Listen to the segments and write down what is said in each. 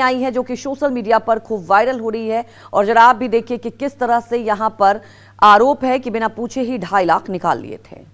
आई है जो कि सोशल मीडिया पर खूब वायरल हो रही है। और जरा आप भी देखिए कि किस तरह से यहां पर आरोप है कि बिना पूछे ही 2.5 लाख निकाल लिए थे।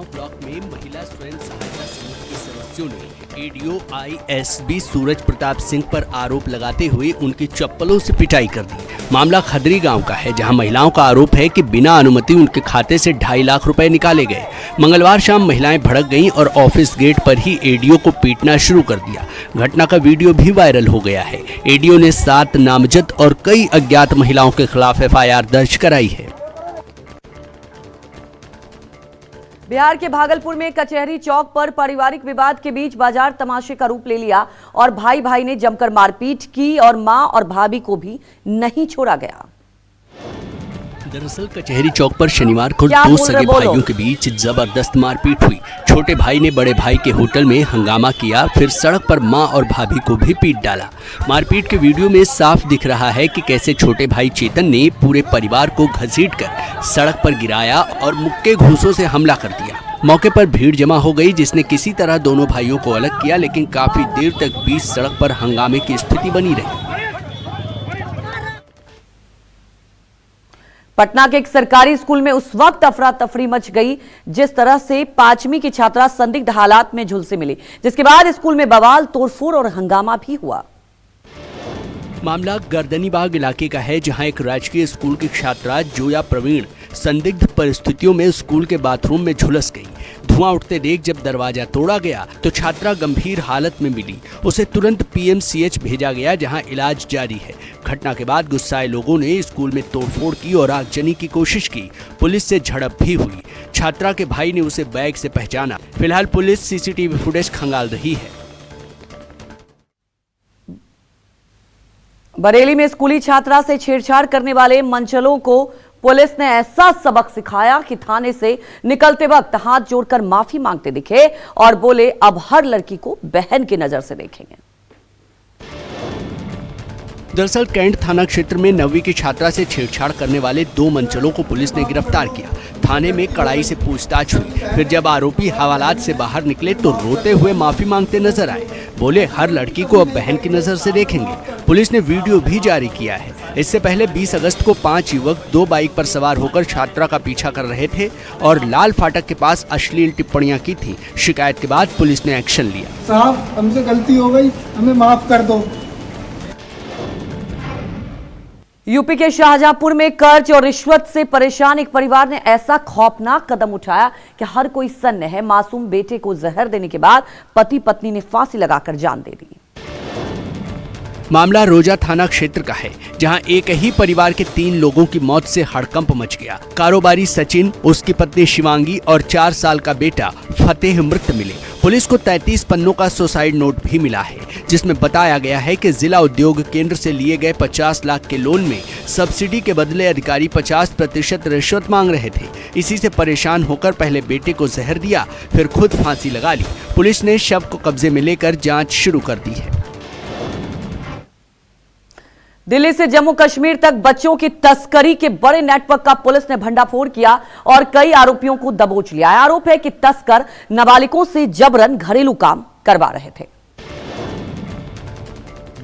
ब्लॉक में महिला स्वयं सहायता समूह के सदस्यों ने एडीओ आईएसबी सूरज प्रताप सिंह पर आरोप लगाते हुए उनकी चप्पलों से पिटाई कर दी। मामला खदरी गांव का है, जहां महिलाओं का आरोप है कि बिना अनुमति उनके खाते से 2.5 लाख रुपए निकाले गए। मंगलवार शाम महिलाएं भड़क गईं और ऑफिस गेट पर ही एडीओ को पीटना शुरू कर दिया। घटना का वीडियो भी वायरल हो गया है। एडीओ ने 7 नामजद और कई अज्ञात महिलाओं के खिलाफ एफआईआर दर्ज कराई है। बिहार के भागलपुर में कचहरी चौक पर पारिवारिक विवाद के बीच बाजार तमाशे का रूप ले लिया और भाई भाई ने जमकर मारपीट की और मां और भाभी को भी नहीं छोड़ा गया। दरअसल कचहरी चौक पर शनिवार को 2 सगे भाइयों के बीच जबरदस्त मारपीट हुई। छोटे भाई ने बड़े भाई के होटल में हंगामा किया, फिर सड़क पर मां और भाभी को भी पीट डाला। मारपीट के वीडियो में साफ दिख रहा है कि कैसे छोटे भाई चेतन ने पूरे परिवार को घसीटकर सड़क पर गिराया और मुक्के घूंसों से हमला कर दिया। मौके पर भीड़ जमा हो गई, जिसने किसी तरह दोनों भाइयों को अलग किया, लेकिन काफी देर तक बीच सड़क पर हंगामे की स्थिति बनी रही। पटना के एक सरकारी स्कूल में उस वक्त अफरा तफरी मच गई जिस तरह से 5वीं की छात्रा संदिग्ध हालात में झुलसे मिली, जिसके बाद स्कूल में बवाल, तोड़फोड़ और हंगामा भी हुआ। मामला गर्दनीबाग इलाके का है, जहां एक राजकीय स्कूल की छात्रा जोया प्रवीण संदिग्ध परिस्थितियों में स्कूल के बाथरूम में झुलस गई। धुआं उठते देख जब दरवाजा तोड़ा गया तो छात्रा गंभीर हालत में मिली। उसे तुरंत पीएमसीएच भेजा गया, जहां इलाज जारी है। घटना के बाद गुस्साए लोगों ने स्कूल में तोड़फोड़ की और आगजनी की कोशिश की। पुलिस से झड़प भी हुई। छात्रा के भाई ने उसे बैग से पहचाना। फिलहाल पुलिस सीसीटीवी फुटेज खंगाल रही है। बरेली में स्कूली छात्रा से छेड़छाड़ करने वाले मंचलों को पुलिस ने ऐसा सबक सिखाया कि थाने से निकलते वक्त हाथ जोड़कर माफी मांगते दिखे और बोले अब हर लड़की को बहन की नजर से देखेंगे। दरअसल कैंट थाना क्षेत्र में 9वीं की छात्रा से छेड़छाड़ करने वाले 2 मंचलों को पुलिस ने गिरफ्तार किया। थाने में कड़ाई से पूछताछ हुई। फिर जब आरोपी हवालात से बाहर निकले तो रोते हुए माफी मांगते नजर आए। बोले हर लड़की को अब बहन की नजर से देखेंगे। पुलिस ने वीडियो भी जारी किया है। इससे पहले 20 अगस्त को 5 युवक 2 बाइक पर सवार होकर छात्रा का पीछा कर रहे थे और लाल फाटक के पास अश्लील टिप्पणियां की थी। शिकायत के बाद पुलिस ने एक्शन लिया। साहब हमसे गलती हो गई, हमें माफ कर दो। यूपी के शाहजहांपुर में कर्ज और रिश्वत से परेशान एक परिवार ने ऐसा खौफनाक कदम उठाया कि हर कोई सन्न है। मासूम बेटे को जहर देने के बाद पति पत्नी ने फांसी लगाकर जान दे दी। मामला रोजा थाना क्षेत्र का है, जहां एक ही परिवार के 3 लोगों की मौत से हड़कंप मच गया। कारोबारी सचिन, उसकी पत्नी शिवांगी और 4 साल का बेटा फतेह मृत मिले। पुलिस को 33 पन्नों का सुसाइड नोट भी मिला है, जिसमें बताया गया है कि जिला उद्योग केंद्र से लिए गए 50 लाख के लोन में सब्सिडी के बदले अधिकारी 50% रिश्वत मांग रहे थे। इसी से परेशान होकर पहले बेटे को जहर दिया, फिर खुद फांसी लगा ली। पुलिस ने शव को कब्जे में लेकर जांच शुरू कर दी है। दिल्ली से जम्मू कश्मीर तक बच्चों की तस्करी के बड़े नेटवर्क का पुलिस ने भंडाफोड़ किया और कई आरोपियों को दबोच लिया। आरोप है कि तस्कर नाबालिगों से जबरन घरेलू काम करवा रहे थे।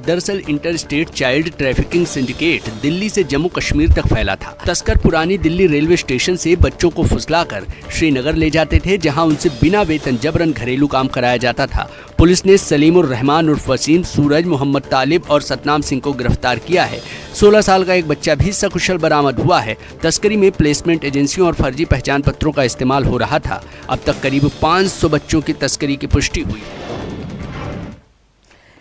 दरअसल inter state child trafficking syndicate Delhi से जम्मू कश्मीर तक फैला था। तस्कर पुरानी दिल्ली रेलवे स्टेशन से बच्चों को फुसलाकर श्रीनगर ले जाते थे, जहां उनसे बिना वेतन जबरन घरेलू काम कराया जाता था। पुलिस ने सलीमुर रहमान उर्फ वसीम, सूरज, मोहम्मद तालिब और सतनाम सिंह को गिरफ्तार किया है। 16 साल का एक बच्चा भी सकुशल बरामद हुआ है। तस्करी में प्लेसमेंट एजेंसियों और फर्जी पहचान पत्रों का इस्तेमाल हो रहा था। अब तक करीब 500 बच्चों की तस्करी की पुष्टि हुई है।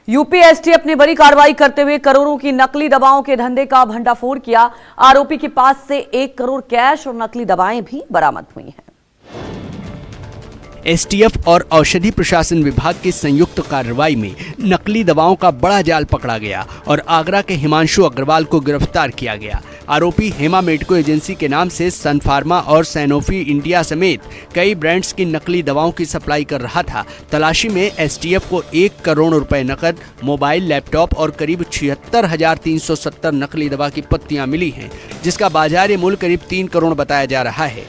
यूपी एसटीएफ ने बड़ी कार्रवाई करते हुए करोड़ों की नकली दवाओं के धंधे का भंडाफोड़ किया। आरोपी के पास से 1 करोड़ कैश और नकली दवाएं भी बरामद हुई हैं। एसटीएफ और औषधि प्रशासन विभाग की संयुक्त कार्रवाई में नकली दवाओं का बड़ा जाल पकड़ा गया और आगरा के हिमांशु अग्रवाल को गिरफ्तार किया गया। आरोपी हेमा मेडिको एजेंसी के नाम से सन फार्मा और सैनोफी इंडिया समेत कई ब्रांड्स की नकली दवाओं की सप्लाई कर रहा था। तलाशी में एसटीएफ को 1 करोड़ रुपए नकद, मोबाइल, लैपटॉप और करीब 76,370 नकली दवा की पत्तियां मिली हैं, जिसका बाजारी मूल्य करीब 3 करोड़ बताया जा रहा है।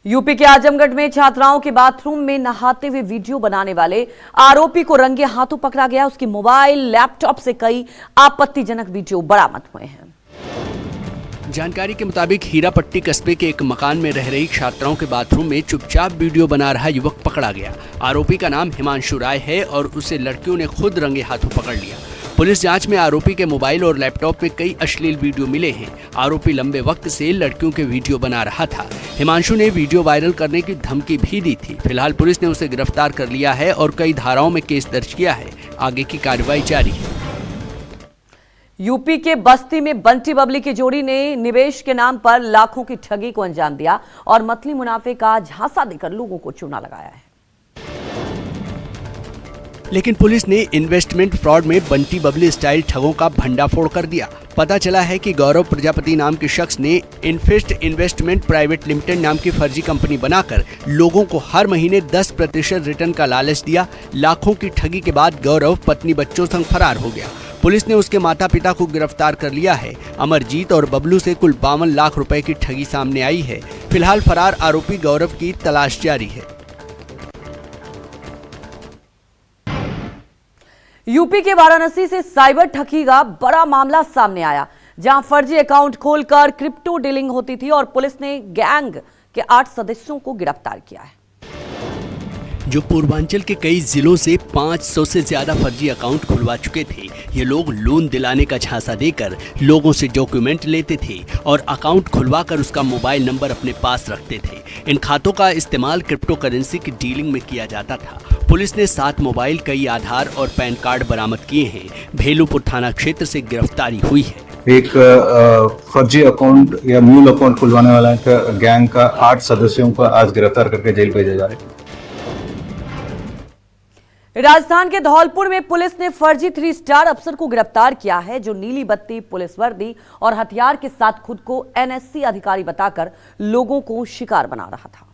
यूपी के आजमगढ़ में छात्राओं के बाथरूम में नहाते हुए वीडियो बनाने वाले आरोपी को रंगे हाथों पकड़ा गया। उसकी मोबाइल, लैपटॉप से कई आपत्तिजनक वीडियो बरामद हुए हैं। जानकारी के मुताबिक हीरापट्टी कस्बे के एक मकान में रह रही छात्राओं के बाथरूम में चुपचाप वीडियो बना रहा युवक पकड़ा गया। आरोपी का नाम हिमांशु राय है और उसे लड़कियों ने खुद रंगे हाथों पकड़ लिया। पुलिस जांच में आरोपी के मोबाइल और लैपटॉप में कई अश्लील वीडियो मिले हैं। आरोपी लंबे वक्त से लड़कियों के वीडियो बना रहा था। हिमांशु ने वीडियो वायरल करने की धमकी भी दी थी। फिलहाल पुलिस ने उसे गिरफ्तार कर लिया है और कई धाराओं में केस दर्ज किया है। आगे की कार्रवाई जारी है। यूपी के बस्ती में बंटी बबली की जोड़ी ने निवेश के नाम पर लाखों की ठगी को अंजाम दिया और मतली मुनाफे का झांसा देकर लोगों को चूना लगाया है। लेकिन पुलिस ने इन्वेस्टमेंट फ्रॉड में बंटी बबली स्टाइल ठगों का भंडाफोड़ कर दिया। पता चला है कि गौरव प्रजापति नाम के शख्स ने इन्फेस्ट इन्वेस्टमेंट प्राइवेट लिमिटेड नाम की फर्जी कंपनी बनाकर लोगों को हर महीने 10% रिटर्न का लालच दिया। लाखों की ठगी के बाद गौरव पत्नी बच्चों संग फरार हो गया। पुलिस ने उसके माता पिता को गिरफ्तार कर लिया है। अमरजीत और बबलू से कुल 52 लाख रुपए की ठगी सामने आई है। फिलहाल फरार आरोपी गौरव की तलाश जारी है। यूपी के वाराणसी से साइबर ठगी का बड़ा मामला सामने आया, जहां फर्जी अकाउंट खोलकर क्रिप्टो डीलिंग होती थी और पुलिस ने गैंग के 8 सदस्यों को गिरफ्तार किया है। जो पूर्वांचल के कई जिलों से 500 से ज्यादा फर्जी अकाउंट खुलवा चुके थे। ये लोग लोन दिलाने का झांसा देकर लोगों से डॉक्यूमेंट लेते थे और अकाउंट खुलवाकर उसका मोबाइल नंबर अपने पास रखते थे। इन खातों का इस्तेमाल क्रिप्टो करेंसी की डीलिंग में किया जाता था। पुलिस ने 7 मोबाइल, कई आधार और पैन कार्ड बरामद किए हैं। भेलूपुर थाना क्षेत्र से गिरफ्तारी हुई है। एक फर्जी अकाउंट या म्यूल अकाउंट खुलवाने वाला गैंग का 8 सदस्यों को आज गिरफ्तार करके जेल भेजा जा रहा है। राजस्थान के धौलपुर में पुलिस ने फर्जी 3 स्टार अफसर को गिरफ्तार किया है, जो नीली बत्ती, पुलिस वर्दी और हथियार के साथ खुद को एनएससी अधिकारी बताकर लोगों को शिकार बना रहा था।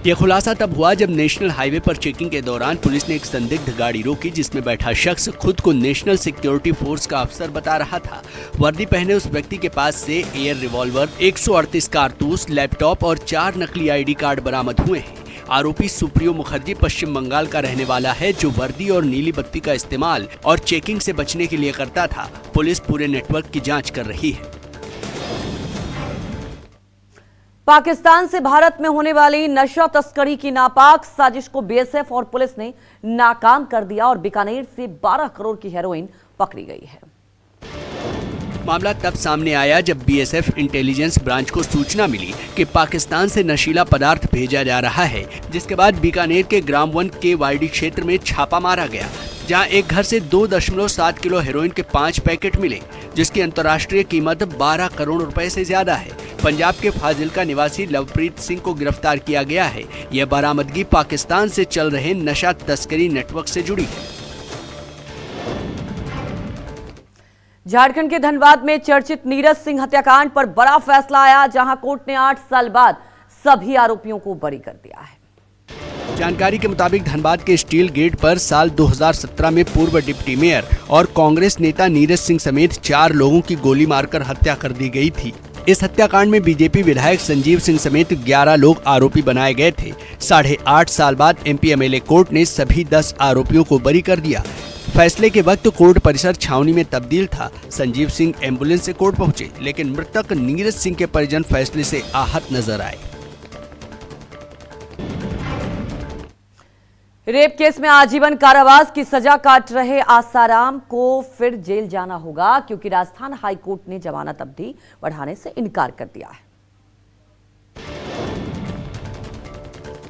यह खुलासा तब हुआ जब नेशनल हाईवे पर चेकिंग के दौरान पुलिस ने एक संदिग्ध गाड़ी रोकी, जिसमें बैठा शख्स खुद को नेशनल सिक्योरिटी फोर्स का अफसर बता रहा था। वर्दी पहने उस व्यक्ति के पास से एयर रिवॉल्वर, 138 कारतूस, लैपटॉप और 4 नकली आईडी कार्ड बरामद हुए हैं। आरोपी सुप्रियो मुखर्जी पश्चिम बंगाल का रहने वाला है, जो वर्दी और नीली बत्ती का इस्तेमाल और चेकिंग से बचने के लिए करता था। पुलिस पूरे नेटवर्क की जांच कर रही है। पाकिस्तान से भारत में होने वाली नशा तस्करी की नापाक साजिश को बीएसएफ और पुलिस ने नाकाम कर दिया और बीकानेर से 12 करोड़ की हेरोइन पकड़ी गई है। मामला तब सामने आया जब बीएसएफ इंटेलिजेंस ब्रांच को सूचना मिली कि पाकिस्तान से नशीला पदार्थ भेजा जा रहा है, जिसके बाद बीकानेर के ग्राम 1 के वाईडी क्षेत्र में छापा मारा गया, जहां एक घर से 2.7 किलो हेरोइन के 5 पैकेट मिले, जिसकी अंतर्राष्ट्रीय कीमत 12 करोड़ रुपए से ज्यादा है। पंजाब के फाजिल्का निवासी लवप्रीत सिंह को गिरफ्तार किया गया है। यह बरामदगी पाकिस्तान से चल रहे नशा तस्करी नेटवर्क से जुड़ी है। झारखंड के धनबाद में चर्चित नीरज सिंह हत्याकांड पर बड़ा फैसला आया, जहां कोर्ट ने 8 साल बाद सभी आरोपियों को बरी कर दिया है। जानकारी के मुताबिक धनबाद के स्टील गेट पर साल 2017 में पूर्व डिप्टी मेयर और कांग्रेस नेता नीरज सिंह समेत 4 लोगों की गोली मारकर हत्या कर दी गई थी। इस हत्याकांड में बीजेपी विधायक संजीव सिंह समेत 11 लोग आरोपी बनाए गए थे। 8.5 साल बाद एमपी एमएलए कोर्ट ने सभी 10 आरोपियों को बरी कर दिया। फैसले के वक्त कोर्ट परिसर छावनी में तब्दील था। संजीव सिंह एम्बुलेंस से कोर्ट पहुंचे, लेकिन मृतक नीरज सिंह के परिजन फैसले से आहत नजर आए। रेप केस में आजीवन कारावास की सजा काट रहे आसाराम को फिर जेल जाना होगा, क्योंकि राजस्थान हाई कोर्ट ने जमानत अवधि बढ़ाने से इनकार कर दिया है,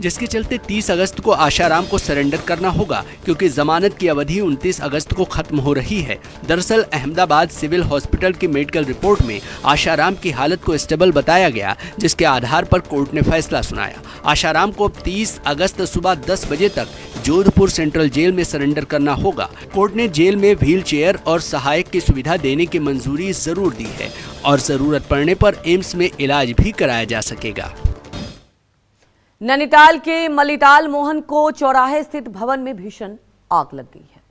जिसके चलते 30 अगस्त को आशाराम को सरेंडर करना होगा, क्योंकि जमानत की अवधि 29 अगस्त को खत्म हो रही है। दरअसल अहमदाबाद सिविल हॉस्पिटल की मेडिकल रिपोर्ट में आशाराम की हालत को स्टेबल बताया गया, जिसके आधार पर कोर्ट ने फैसला सुनाया। आशाराम को 30 अगस्त सुबह 10 बजे तक जोधपुर सेंट्रल जेल में सरेंडर करना होगा। कोर्ट ने जेल में व्हील चेयर और सहायक की सुविधा देने की मंजूरी जरूर दी है और जरूरत पड़ने पर एम्स में इलाज भी कराया जा सकेगा। नैनीताल के मलिताल मोहन को चौराहे स्थित भवन में भीषण आग लग गई है।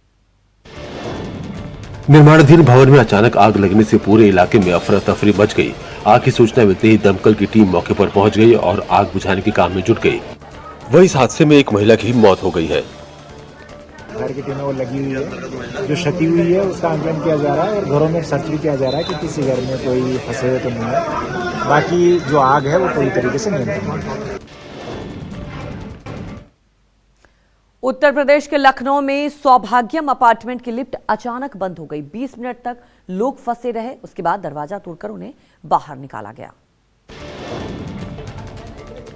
निर्माणाधीन भवन में अचानक आग लगने से पूरे इलाके में अफरा तफरी मच गई। आग की सूचना मिलते ही दमकल की टीम मौके पर पहुंच गई और आग बुझाने के काम में जुट गई। वहीं इस हादसे में एक महिला की मौत हो गई है। घर की टीमें वो लगी हुई है, जो क्षति हुई है उसका आंकलन किया जा रहा है और घरों में सर्च भी किया जा रहा है कि किसी घर में कोई फंसे हुए तो नहीं है। बाकी जो आग है वो पूरी तरीके से नियंत्रण में है। उत्तर प्रदेश के लखनऊ में सौभाग्यम अपार्टमेंट की लिफ्ट अचानक बंद हो गई। 20 मिनट तक लोग फंसे रहे, उसके बाद दरवाजा तोड़कर उन्हें बाहर निकाला गया।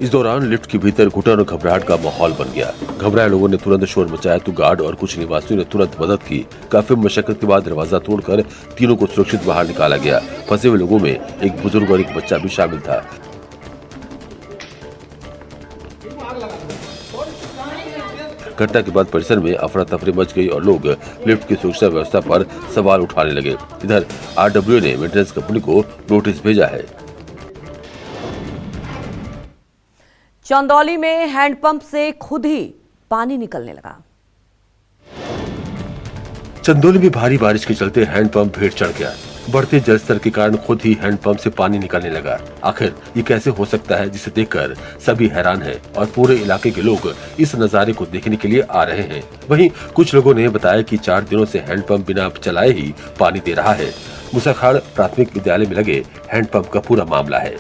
इस दौरान लिफ्ट के भीतर घुटन और घबराहट का माहौल बन गया। घबराए लोगों ने तुरंत शोर मचाया तो गार्ड और कुछ निवासियों ने तुरंत मदद की। काफी मशक्कत के बाद दरवाजा तोड़कर तीनों को सुरक्षित बाहर निकाला गया। फंसे हुए लोगों में एक बुजुर्ग और एक बच्चा भी शामिल था। घटना के बाद परिसर में अफरा तफरी मच गई और लोग लिफ्ट की सुरक्षा व्यवस्था पर सवाल उठाने लगे। इधर आरडब्ल्यू ने मेंटेनेंस कंपनी को नोटिस भेजा है। चंदौली में हैंडपंप से खुद ही पानी निकलने लगा। चंदौली में भारी बारिश के चलते हैंडपंप भेड़ चढ़ गया। बढ़ते जलस्तर के कारण खुद ही हैंडपंप से पानी निकलने लगा। आखिर ये कैसे हो सकता है, जिसे देखकर सभी हैरान हैं और पूरे इलाके के लोग इस नजारे को देखने के लिए आ रहे हैं। वहीं कुछ लोगों ने बताया कि 4 दिनों से हैंडपंप बिना चलाए ही पानी दे रहा है। मुसाखाड़ प्राथमिक विद्यालय में लगे हैंडपंप का पूरा मामला है।